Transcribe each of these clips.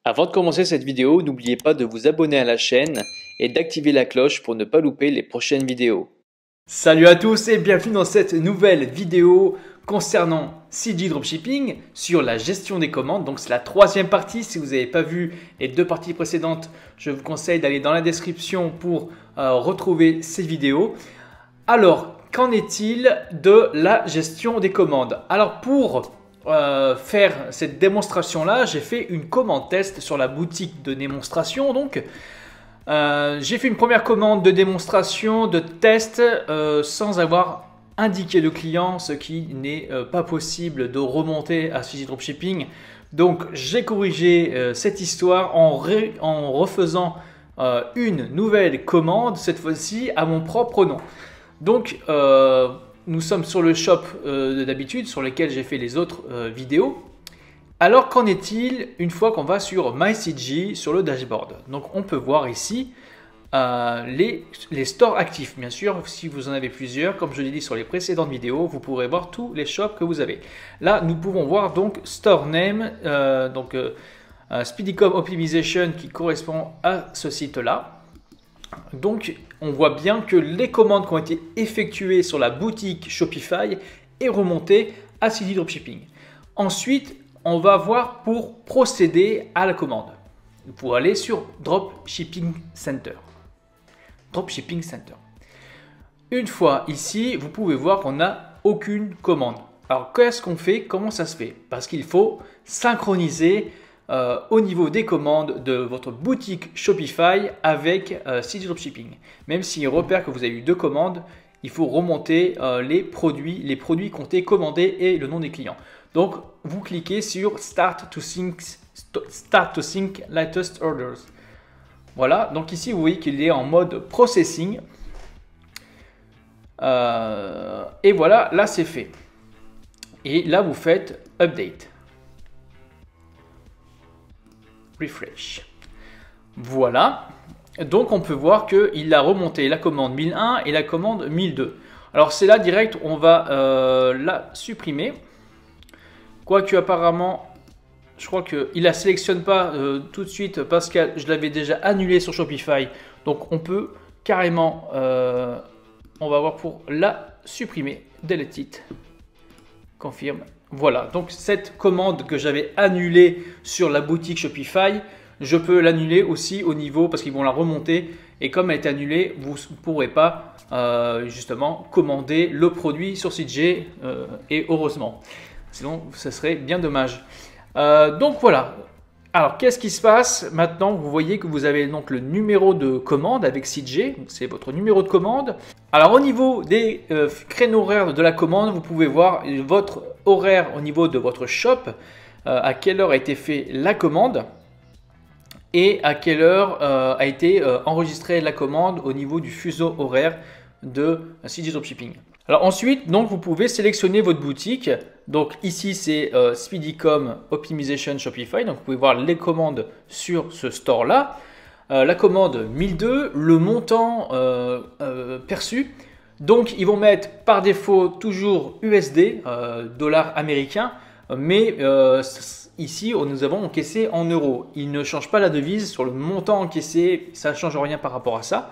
Avant de commencer cette vidéo, n'oubliez pas de vous abonner à la chaîne et d'activer la cloche pour ne pas louper les prochaines vidéos. Salut à tous et bienvenue dans cette nouvelle vidéo concernant CG Dropshipping sur la gestion des commandes. Donc c'est la troisième partie. Si vous n'avez pas vu les deux parties précédentes, je vous conseille d'aller dans la description pour retrouver ces vidéos. Alors, qu'en est-il de la gestion des commandes? Alors pour faire cette démonstration là, j'ai fait une commande test sur la boutique de démonstration. Donc j'ai fait une première commande de démonstration de test sans avoir indiqué de client, ce qui n'est pas possible de remonter à CG Dropshipping. Donc j'ai corrigé cette histoire en refaisant une nouvelle commande, cette fois-ci à mon propre nom. Donc nous sommes sur le shop d'habitude sur lequel j'ai fait les autres vidéos. Alors qu'en est-il une fois qu'on va sur MyCG sur le dashboard? Donc on peut voir ici les stores actifs. Bien sûr, si vous en avez plusieurs, comme je l'ai dit sur les précédentes vidéos, vous pourrez voir tous les shops que vous avez. Là, nous pouvons voir donc Store Name, Speedycom Optimization qui correspond à ce site-là. Donc, on voit bien que les commandes qui ont été effectuées sur la boutique Shopify est remontée à CG Dropshipping. Ensuite, on va voir pour procéder à la commande. Pour aller sur Dropshipping Center. Dropshipping Center. Une fois ici, vous pouvez voir qu'on n'a aucune commande. Alors, qu'est-ce qu'on fait? Comment ça se fait? Parce qu'il faut synchroniser au niveau des commandes de votre boutique Shopify avec CG Dropshipping. Même s'il repère que vous avez eu deux commandes, il faut remonter les produits qui ont été commandés et le nom des clients. Donc, vous cliquez sur Start to sync latest orders. Voilà, donc ici, vous voyez qu'il est en mode processing. Et voilà, là, c'est fait. Et là, vous faites Update. Refresh. Voilà. Donc, on peut voir qu'il a remonté la commande 1001 et la commande 1002. Alors, c'est là direct, on va la supprimer. Quoique, apparemment, je crois qu'il ne la sélectionne pas tout de suite parce que je l'avais déjà annulé sur Shopify. Donc, on peut carrément, on va voir pour la supprimer. Delete it. Confirme. Voilà, donc cette commande que j'avais annulée sur la boutique Shopify, je peux l'annuler aussi au niveau, parce qu'ils vont la remonter. Et comme elle est annulée, vous ne pourrez pas justement commander le produit sur CG et heureusement. Sinon, ce serait bien dommage. Donc voilà. Alors, qu'est-ce qui se passe maintenant? Vous voyez que vous avez donc le numéro de commande avec CG, c'est votre numéro de commande. Alors, au niveau des créneaux horaires de la commande, vous pouvez voir votre horaire au niveau de votre shop, à quelle heure a été fait la commande et à quelle heure a été enregistrée la commande au niveau du fuseau horaire de CG Dropshipping. Alors ensuite, donc, vous pouvez sélectionner votre boutique. Donc ici, c'est Speedycom Optimization Shopify. Donc vous pouvez voir les commandes sur ce store-là. La commande 1002, le montant perçu. Donc ils vont mettre par défaut toujours USD, dollars américains. Mais ici, nous avons encaissé en euros. Ils ne changent pas la devise sur le montant encaissé. Ça ne change rien par rapport à ça.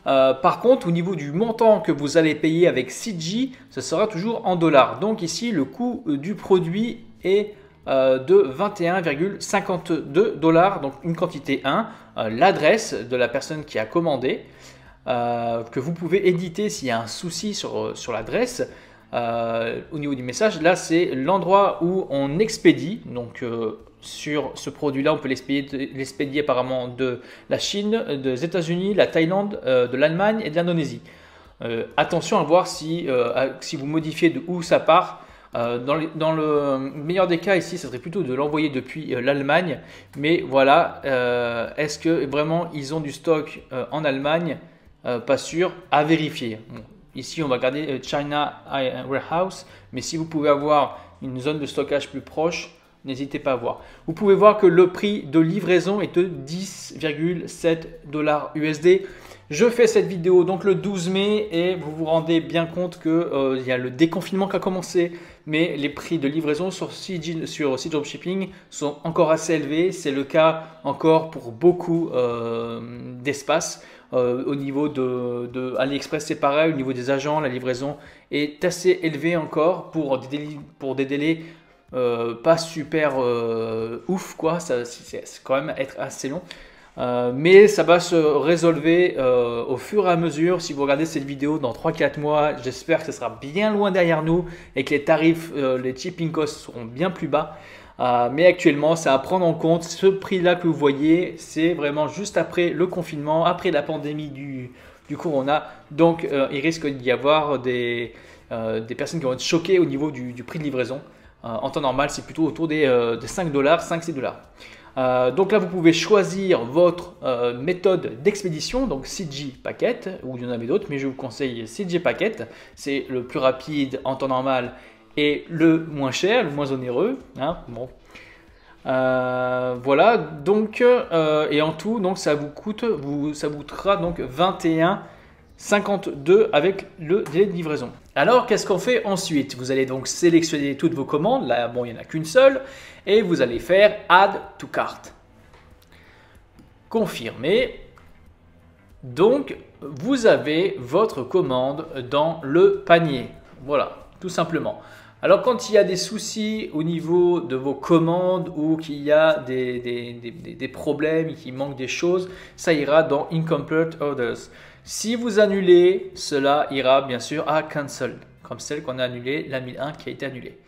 Par contre, au niveau du montant que vous allez payer avec CG, ce sera toujours en dollars. Donc ici, le coût du produit est de 21,52 $, donc une quantité 1, l'adresse de la personne qui a commandé, que vous pouvez éditer s'il y a un souci sur l'adresse. Au niveau du message, là c'est l'endroit où on expédie, donc sur ce produit-là, on peut l'expédier apparemment de la Chine, des États-Unis, la Thaïlande, de l'Allemagne et de l'Indonésie. Attention à voir si vous modifiez de où ça part. Dans le meilleur des cas ici, ça serait plutôt de l'envoyer depuis l'Allemagne. Mais voilà, est-ce que vraiment ils ont du stock en Allemagne? Pas sûr, à vérifier. Bon, ici, on va garder China Warehouse. Mais si vous pouvez avoir une zone de stockage plus proche, n'hésitez pas à voir. Vous pouvez voir que le prix de livraison est de 10,7 $ USD. Je fais cette vidéo donc le 12 mai et vous vous rendez bien compte qu'il y a le déconfinement qui a commencé, mais les prix de livraison sur CG Dropshipping sont encore assez élevés. C'est le cas encore pour beaucoup d'espace. Au niveau de AliExpress, c'est pareil. Au niveau des agents, la livraison est assez élevée encore pour des délais pas super ouf, quoi. C'est quand même être assez long. Mais ça va se résolver au fur et à mesure. Si vous regardez cette vidéo dans 3-4 mois, j'espère que ce sera bien loin derrière nous et que les tarifs, les shipping costs seront bien plus bas. Mais actuellement, c'est à prendre en compte. Ce prix-là que vous voyez, c'est vraiment juste après le confinement, après la pandémie du corona. Donc, il risque d'y avoir des personnes qui vont être choquées au niveau du prix de livraison. En temps normal, c'est plutôt autour des 5 $, 5-6 $. Donc là, vous pouvez choisir votre méthode d'expédition, donc CG Packet, ou il y en avait d'autres, mais je vous conseille CG Packet. C'est le plus rapide en temps normal et le moins cher, le moins onéreux. Hein, bon. Voilà, donc, et en tout, donc, ça vous coûtera donc 21,52 avec le délai de livraison. Alors, qu'est-ce qu'on fait ensuite? Vous allez donc sélectionner toutes vos commandes. Là, bon, il n'y en a qu'une seule. Et vous allez faire Add to Cart. Confirmer. Donc, vous avez votre commande dans le panier. Voilà, tout simplement. Alors, quand il y a des soucis au niveau de vos commandes ou qu'il y a des problèmes, qu'il manque des choses, ça ira dans Incomplete Orders. Si vous annulez, cela ira bien sûr à Cancel, comme celle qu'on a annulée, la 1001 qui a été annulée.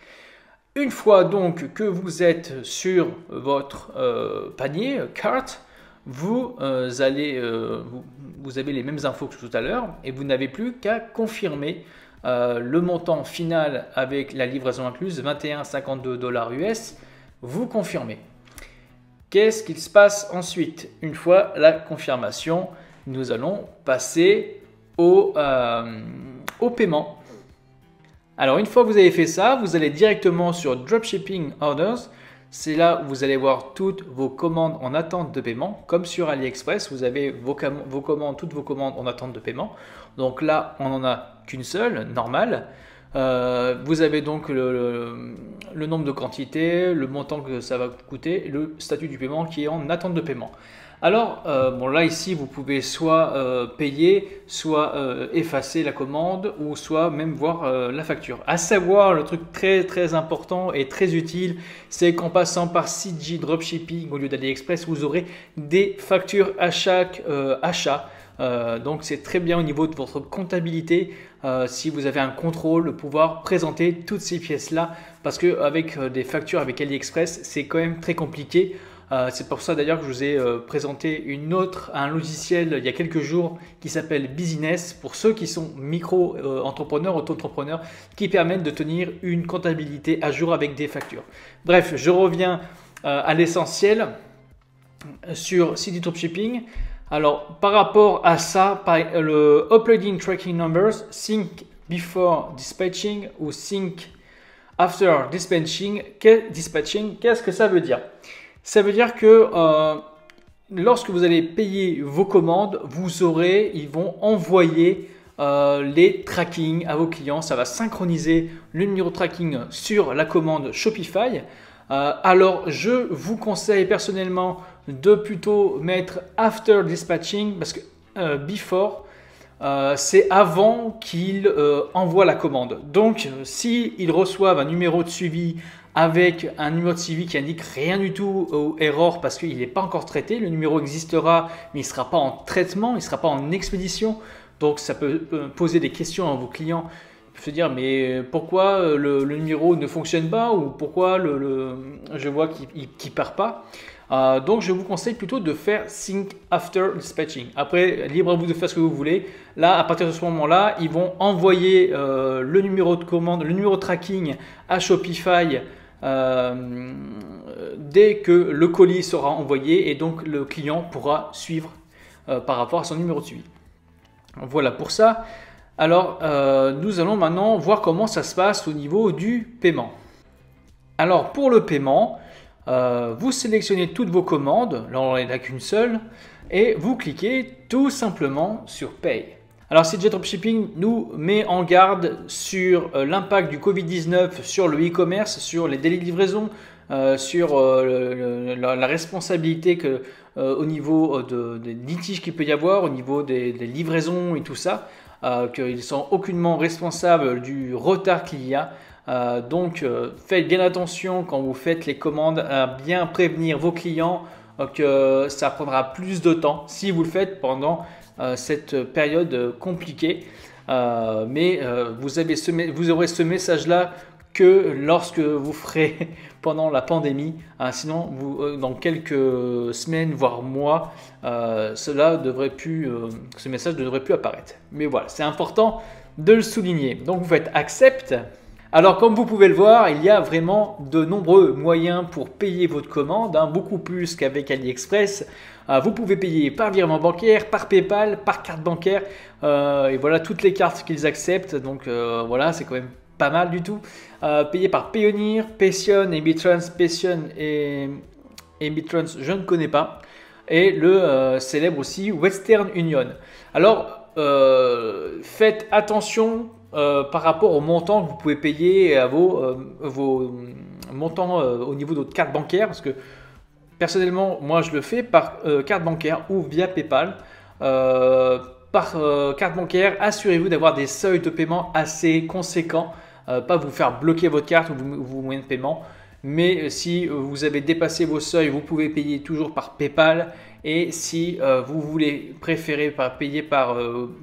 Une fois donc que vous êtes sur votre panier, cart, vous avez les mêmes infos que tout à l'heure et vous n'avez plus qu'à confirmer le montant final avec la livraison incluse, 21,52 $ US, vous confirmez. Qu'est-ce qu'il se passe ensuite? Une fois la confirmation, nous allons passer au paiement. Alors, une fois que vous avez fait ça, vous allez directement sur Dropshipping Orders. C'est là où vous allez voir toutes vos commandes en attente de paiement. Comme sur AliExpress, vous avez toutes vos commandes en attente de paiement. Donc là, on n'en a qu'une seule, normale. Vous avez donc le nombre de quantités, le montant que ça va coûter, le statut du paiement qui est en attente de paiement. Alors, bon là ici, vous pouvez soit payer, soit effacer la commande ou soit même voir la facture. À savoir, le truc très important et très utile, c'est qu'en passant par CG Dropshipping au lieu d'AliExpress, vous aurez des factures à chaque achat. Donc c'est très bien au niveau de votre comptabilité si vous avez un contrôle de pouvoir présenter toutes ces pièces là parce qu'avec des factures avec AliExpress c'est quand même très compliqué. C'est pour ça d'ailleurs que je vous ai présenté un logiciel il y a quelques jours qui s'appelle Business pour ceux qui sont micro-entrepreneurs, auto-entrepreneurs qui permettent de tenir une comptabilité à jour avec des factures. Bref, je reviens à l'essentiel sur CG Dropshipping. Alors, par rapport à ça, le Uploading Tracking Numbers, Sync Before Dispatching ou Sync After Dispatching, qu'est-ce que ça veut dire? Ça veut dire que lorsque vous allez payer vos commandes, ils vont envoyer les tracking à vos clients. Ça va synchroniser le numéro de tracking sur la commande Shopify. Alors, je vous conseille personnellement de plutôt mettre After Dispatching parce que Before, c'est avant qu'il envoie la commande. Donc, s'ils reçoivent un numéro de suivi avec un numéro de suivi qui indique rien du tout ou erreur parce qu'il n'est pas encore traité, le numéro existera mais il ne sera pas en traitement, il ne sera pas en expédition. Donc, ça peut poser des questions à vos clients. Se dire mais pourquoi le numéro ne fonctionne pas ou pourquoi je vois qu'il ne part pas. Donc je vous conseille plutôt de faire Sync After Dispatching. Après, libre à vous de faire ce que vous voulez. Là, à partir de ce moment-là, ils vont envoyer le numéro de commande, le numéro de tracking à Shopify dès que le colis sera envoyé et donc le client pourra suivre par rapport à son numéro de suivi. Voilà pour ça. Alors, nous allons maintenant voir comment ça se passe au niveau du paiement. Alors, pour le paiement, vous sélectionnez toutes vos commandes, là on n'en a qu'une seule, et vous cliquez tout simplement sur Pay. Alors CJ Dropshipping nous met en garde sur l'impact du Covid-19 sur le e-commerce, sur les délais de livraison, sur la responsabilité au niveau des litiges qu'il peut y avoir, au niveau des livraisons et tout ça, qu'ils sont aucunement responsables du retard qu'il y a. Donc faites bien attention quand vous faites les commandes à bien prévenir vos clients que ça prendra plus de temps si vous le faites pendant cette période compliquée. Mais vous aurez ce message-là que lorsque vous ferez pendant la pandémie. Sinon, dans quelques semaines, voire mois, ce message ne devrait plus apparaître. Mais voilà, c'est important de le souligner. Donc, vous faites Accept. Alors, comme vous pouvez le voir, il y a vraiment de nombreux moyens pour payer votre commande, beaucoup plus qu'avec AliExpress. Vous pouvez payer par virement bancaire, par PayPal, par carte bancaire. Et voilà toutes les cartes qu'ils acceptent. Donc, voilà, c'est quand même pas mal du tout. Payer par Payoneer, Payson et Bitrans. Payson et Bitrans, je ne connais pas. Et le célèbre aussi Western Union. Alors, faites attention par rapport au montant que vous pouvez payer à vos montants au niveau de votre carte bancaire. Parce que personnellement, moi je le fais par carte bancaire ou via PayPal. Par carte bancaire, assurez-vous d'avoir des seuils de paiement assez conséquents. Pas vous faire bloquer votre carte ou vos moyens de paiement. Mais si vous avez dépassé vos seuils, vous pouvez payer toujours par PayPal. Et si vous préférez payer par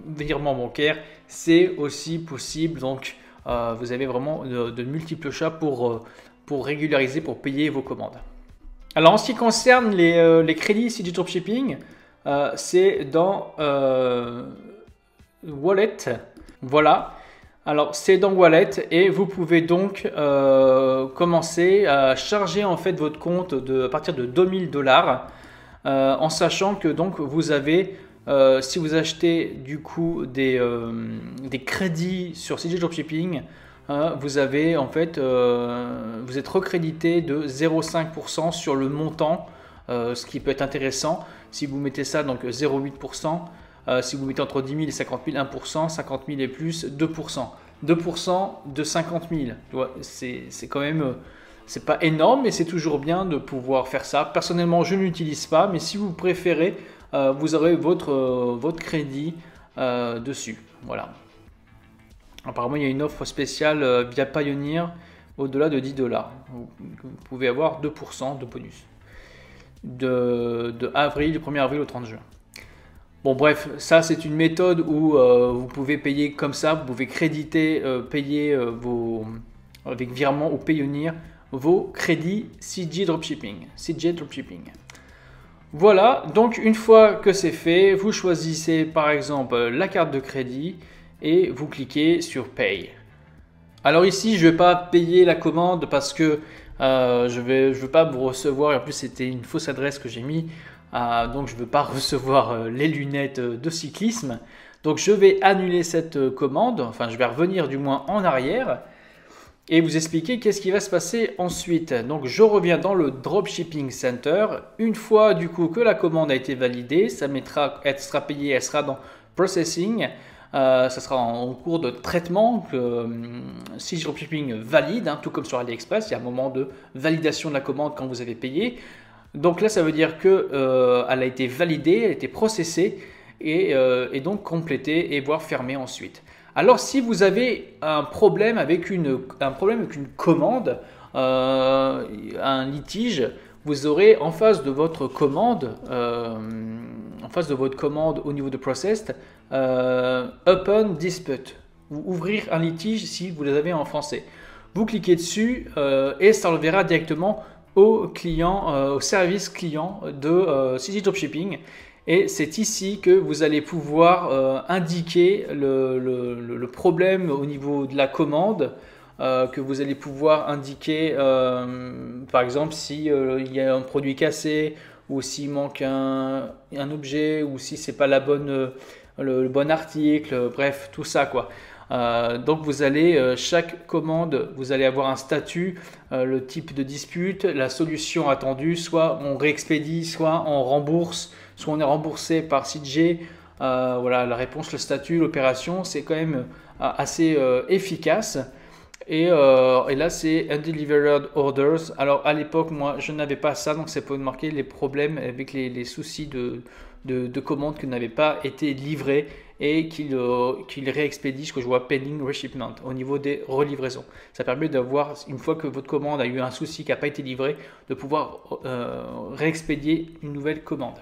virement bancaire, c'est aussi possible. Donc, vous avez vraiment de multiples choix pour régulariser, pour payer vos commandes. Alors, en ce qui concerne les crédits CJ Dropshipping, c'est dans Wallet. Voilà. Alors, c'est dans Wallet et vous pouvez donc commencer à charger en fait votre compte à partir de 2000 $. En sachant que donc vous avez, si vous achetez du coup des crédits sur CJ Dropshipping, vous avez en fait, vous êtes recrédité de 0,5% sur le montant, ce qui peut être intéressant. Si vous mettez ça donc 0,8%, si vous mettez entre 10 000 et 50 000, 1%, 50 000 et plus, 2%. 2% de 50 000, c'est quand même... C'est pas énorme, mais c'est toujours bien de pouvoir faire ça. Personnellement, je ne l'utilise pas, mais si vous préférez, vous aurez votre crédit dessus. Voilà. Apparemment, il y a une offre spéciale via Payoneer au-delà de 10 $. Vous pouvez avoir 2% de bonus du 1er avril au 30 juin. Bon, bref, ça c'est une méthode où vous pouvez payer comme ça, vous pouvez créditer, payer avec virement ou Payoneer vos crédits CJ Dropshipping. Voilà, donc une fois que c'est fait, vous choisissez par exemple la carte de crédit et vous cliquez sur Pay. Alors ici, je ne vais pas payer la commande parce que je veux pas vous recevoir, et en plus c'était une fausse adresse que j'ai mis, donc je ne veux pas recevoir les lunettes de cyclisme. Donc je vais annuler cette commande, enfin je vais revenir du moins en arrière et vous expliquer qu'est-ce qui va se passer ensuite. Donc je reviens dans le Dropshipping Center. Une fois du coup que la commande a été validée, elle sera payée, elle sera dans Processing. Ça sera en cours de traitement que CJ Dropshipping valide, tout comme sur AliExpress. Il y a un moment de validation de la commande quand vous avez payé. Donc là, ça veut dire qu'elle a été validée, elle a été processée et donc complétée et voire fermée ensuite. Alors, si vous avez un problème avec une commande, un litige, vous aurez en face de votre commande, au niveau de Processed, Open Dispute, ou ouvrir un litige si vous les avez en français. Vous cliquez dessus et ça enverra directement au service client de CJ Dropshipping. Et c'est ici que vous allez pouvoir indiquer le problème au niveau de la commande, que vous allez pouvoir indiquer par exemple si il y a un produit cassé ou s'il manque un objet ou si c'est pas le bon article, bref tout ça quoi. Donc vous allez, chaque commande, vous allez avoir un statut, le type de dispute, la solution attendue, soit on réexpédie, soit on rembourse, soit on est remboursé par CJ. Voilà la réponse, le statut, l'opération, c'est quand même assez efficace. Et là, c'est Undelivered Orders. Alors, à l'époque, moi, je n'avais pas ça, donc ça peut marquer les problèmes avec les soucis de commandes qui n'avaient pas été livrées et qu'il réexpédie, ce que je vois pending reshipment au niveau des relivraisons. Ça permet d'avoir, une fois que votre commande a eu un souci qui n'a pas été livré, de pouvoir réexpédier une nouvelle commande.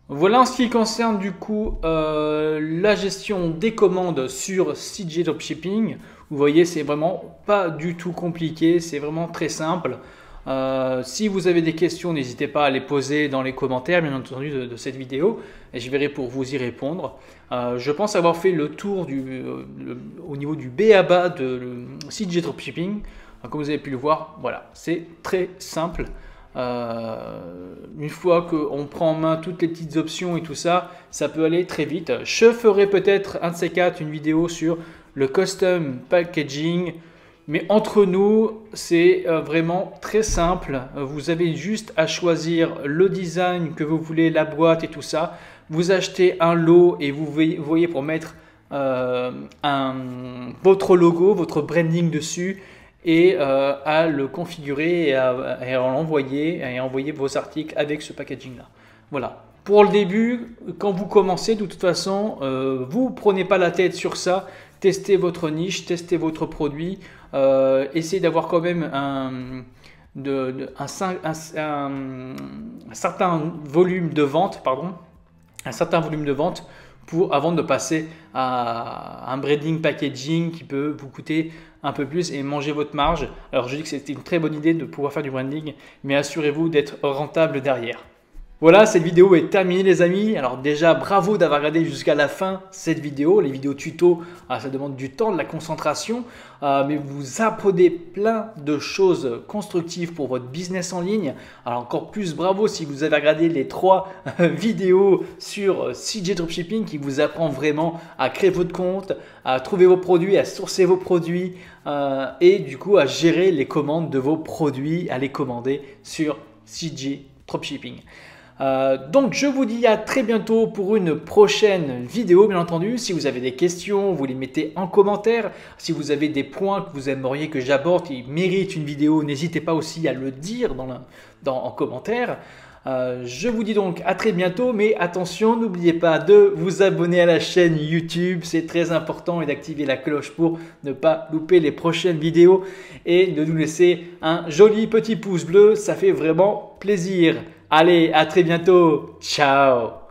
Voilà en ce qui concerne du coup la gestion des commandes sur CJ Dropshipping. Vous voyez, c'est vraiment pas du tout compliqué, c'est vraiment très simple. Si vous avez des questions, n'hésitez pas à les poser dans les commentaires, bien entendu, de cette vidéo, et je verrai pour vous y répondre. Je pense avoir fait le tour au niveau du b.a.-ba de CJ Dropshipping. Comme vous avez pu le voir, voilà, c'est très simple. Une fois qu'on prend en main toutes les petites options et tout ça, ça peut aller très vite. Je ferai peut-être un de ces quatre, une vidéo sur le custom packaging, mais entre nous, c'est vraiment très simple. Vous avez juste à choisir le design que vous voulez, la boîte et tout ça. Vous achetez un lot et vous voyez pour mettre votre logo, votre branding dessus, et à le configurer et à l'envoyer et à envoyer vos articles avec ce packaging là. Voilà. Pour le début, quand vous commencez, de toute façon, vous prenez pas la tête sur ça. Testez votre niche, testez votre produit, essayez d'avoir quand même un certain volume de vente, avant de passer à un branding packaging qui peut vous coûter un peu plus et manger votre marge. Alors je dis que c'était une très bonne idée de pouvoir faire du branding, mais assurez-vous d'être rentable derrière. Voilà, cette vidéo est terminée les amis. Alors déjà, bravo d'avoir regardé jusqu'à la fin cette vidéo. Les vidéos tuto, ça demande du temps, de la concentration, mais vous apprenez plein de choses constructives pour votre business en ligne. Alors encore plus bravo si vous avez regardé les 3 vidéos sur CJ Dropshipping qui vous apprend vraiment à créer votre compte, à trouver vos produits, à sourcer vos produits et du coup à gérer les commandes de vos produits, à les commander sur CJ Dropshipping. Donc je vous dis à très bientôt pour une prochaine vidéo bien entendu. Si vous avez des questions, vous les mettez en commentaire. Si vous avez des points que vous aimeriez que j'aborde qui méritent une vidéo, n'hésitez pas aussi à le dire en commentaire. Je vous dis donc à très bientôt, mais attention, n'oubliez pas de vous abonner à la chaîne YouTube, c'est très important, et d'activer la cloche pour ne pas louper les prochaines vidéos et de nous laisser un joli petit pouce bleu, ça fait vraiment plaisir. Allez, à très bientôt, ciao!